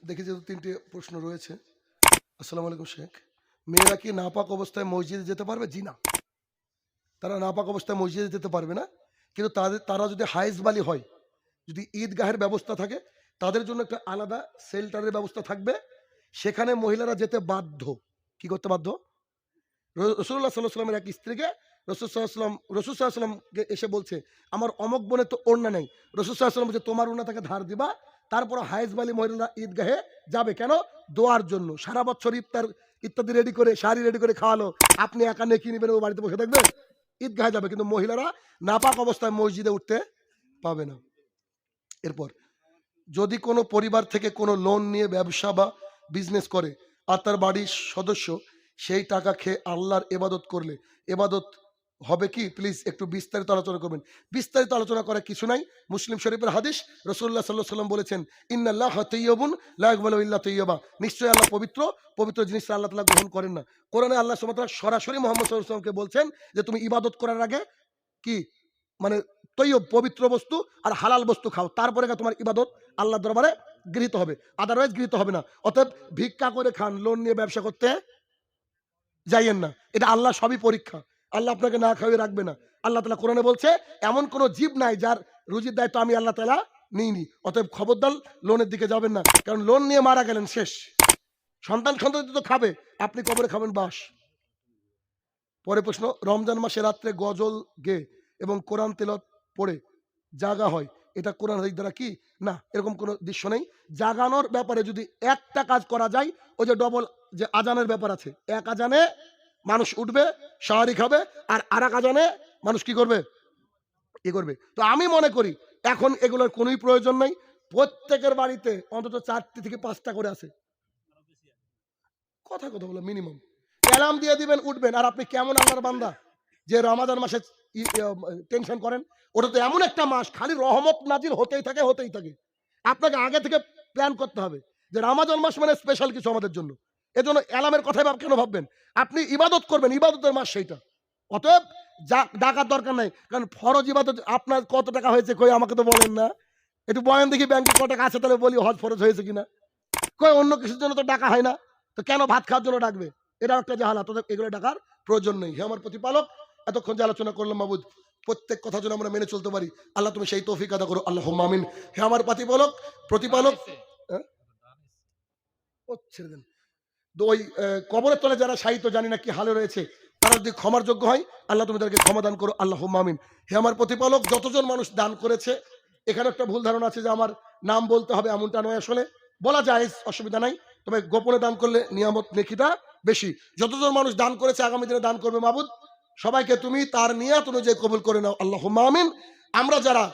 দেখি যেহেতু তিনটে প্রশ্ন রয়েছে। আসসালামু আলাইকুম শেখ। মেয়েরা কি নাপাক অবস্থায় মসজিদে যেতে পারবে? জি না। তারা নাপাক অবস্থায় মসজিদে যেতে পারবে না। কিন্তু তারা যদি হায়েজ বালি হয়, যদি ঈদগাহের ব্যবস্থা থাকে, তাদের জন্য একটা আলাদা শেল্টারের ব্যবস্থা থাকবে। সেখানে মহিলারা যেতে বাধ্য। কি করতে বাধ্য? রাসূলুল্লাহ সাল্লাল্লাহু আলাইহি ওয়াসাল্লামের এক স্ত্রীকে রাসূল সাল্লাল্লাহু আলাইহি ওয়াসাল্লামকে এসে বলছে, "আমার অমুক বোনের তো ওড়না নেই।" রাসূল সাল্লাল্লাহু আলাইহি ওয়াসাল্লাম বলছে, "তোমার ওড়না তাকে ধার দিবা।" তারপর হায়েজ বালি মহিলারা ঈদগাহে যাবে। কেন? দোয়ার জন্য। সারা বছর ইফতার ইত্যাদি রেডি করে, শাড়ি রেডি করে খাওয়ালো। আপনি একা নেকি নিবেন, ও বাড়িতে বসে থাকবে? ঈদগাহে যাবে। কিন্তু মহিলারা নাপাক অবস্থায় মসজিদে উঠতে পাবে না। এরপর, যদি কোনো পরিবার থেকে কোনো লোন নিয়ে ব্যবসা বা বিজনেস করে আর তার বাড়ির সদস্য সেই টাকা খেয়ে আল্লাহর ইবাদত করলে ইবাদত হবে কি? প্লিজ একটু বিস্তারিত আলোচনা করবেন। বিস্তারিত আলোচনা করার কিছু নাই। মুসলিম শরীফের হাদিস, রাসূলুল্লাহ সাল্লাল্লাহু আলাইহি ওয়াসাল্লাম বলেছেন, ইন্নাল্লাহা তাইয়্যিবুন লা ইয়াকবালু ইল্লা তাইয়্যিবা। নিশ্চয়ই আল্লাহ পবিত্র, পবিত্র জিনিসটা আল্লাহ তাআলা গ্রহণ করেন না। কোরআনে আল্লাহ সুবহানাহু ওয়া তাআলা সরাসরি মুহাম্মদ সাল্লাল্লাহু আলাইহি ওয়াসাল্লামকে বলছেন যে তুমি ইবাদত করার আগে কি মানে তৈয়ব পবিত্র বস্তু আর হালাল বস্তু খাও, তারপরে তোমার ইবাদত আল্লাহর দরবারে গৃহীত হবে, আদারওয়াইজ গৃহীত হবে না। অতএব ভিক্ষা করে খান, লোন নিয়ে ব্যবসা করতে যাইয়েন না। এটা আল্লাহ সবই পরীক্ষা। আল্লাহ আপনাকে না খাইয়ে রাখবে না। আল্লাহ তাআলা কোরআনে বলছে, এমন কোন জীব নাই যার রুজির দায়িত্ব আমি আল্লাহ তাআলা নিইনি। অতএব খবরদার লোনের দিকে যাবেন না। কারণ লোন নিয়ে মারা গেলেন, শেষ। সন্তান তো খাবে, আপনি কবরে খাবেন বাস। পরে প্রশ্ন, রমজান মাসে রাত্রে গজল গেয়ে এবং কোরআন তেলাওয়াত পড়ে জাগা হয়, এটা কোরআন হাদিস দ্বারা কি? না, এরকম কোনো দৃশ্য নেই। জাগানোর ব্যাপারে যদি একটা কাজ করা যায়, ওই যে ডবল যে আজানের ব্যাপার আছে, এক আজানে মানুষ উঠবে, সাহারি খাবে, আর আরেক আজানে মানুষ কি করবে? কি করবে? তো আমি মনে করি এখন এগুলোর কোনোই প্রয়োজন নাই। প্রত্যেকের বাড়িতে অন্তত ৪টি থেকে ৫টা করে আছে। কথা বলো, মিনিমাম অ্যালার্ম দিয়ে দিবেন, উঠবেন। আর আপনি কেমন আল্লাহর বান্দা যে রমাদান মাসে টেনশন করেন? ওটা তো এমন একটা মাস, খালি রহমত নাজিল হতেই থাকে, হতেই থাকে। আপনাকে আগে থেকে প্ল্যান করতে হবে যে রমাদান মাস মানে স্পেশাল কিছু আমাদের জন্য। এজন্য অ্যালার্মের কথাই কেন ভাববেন? আপনি ইবাদত করবেন, ইবাদতের মাস সেইটা। অতএব ডাকার দরকার নাই। কারণ ফরজ ইবাদত আপনার কত টাকা হয়েছে কই আমাকে তো বলেন না। একটু বলেন দেখি ব্যাংকে কত টাকা আছে, তাহলে বলি হজ ফরজ হয়েছে কিনা। কই অন্য কিছুর জন্য তো ডাকা হয় না, তো কেন ভাত খাওয়ার জন্য ডাকবে? এটাও একটা জাহালা। তোদের এগুলো ডাকার প্রয়োজন নেই। হে আমার প্রতিপালক, এতক্ষণ যে আলোচনা করলাম মাবুদ, প্রত্যেক কথা যেন আমরা মেনে চলতে পারি, আল্লাহ তুমি সেই তৌফিক আদা করো, আল্লাহুম্মা আমিন। হে আমার প্রতিপালক হ্যাঁ? ও ছেড়ে দেন। তো ওই কবরের তলে যারা শায়িত, জানি না কি হালে রয়েছে, তারা যদি ক্ষমার যোগ্য হয়, আল্লাহ তুমি তাদেরকে ক্ষমা দান করো, আল্লাহুম্মা আমিন। হে আমার প্রতিপালক, যতজন মানুষ দান করেছে, এখানে একটা ভুল ধারণা আছে যে আমার নাম বলতে হবে, এমনটা নয়। আসলে বলা যায়, অসুবিধা নাই। তবে গোপনে দান করলে নিয়ামত নেকিটা বেশি। যতজন মানুষ দান করেছে, আগামী দিনে দান করবে মাবুদ, সবাইকে তুমি তার নিয়াত অনুযায়ী কবুল করে নাও, আল্লাহুম্মা আমিন। আমরা যারা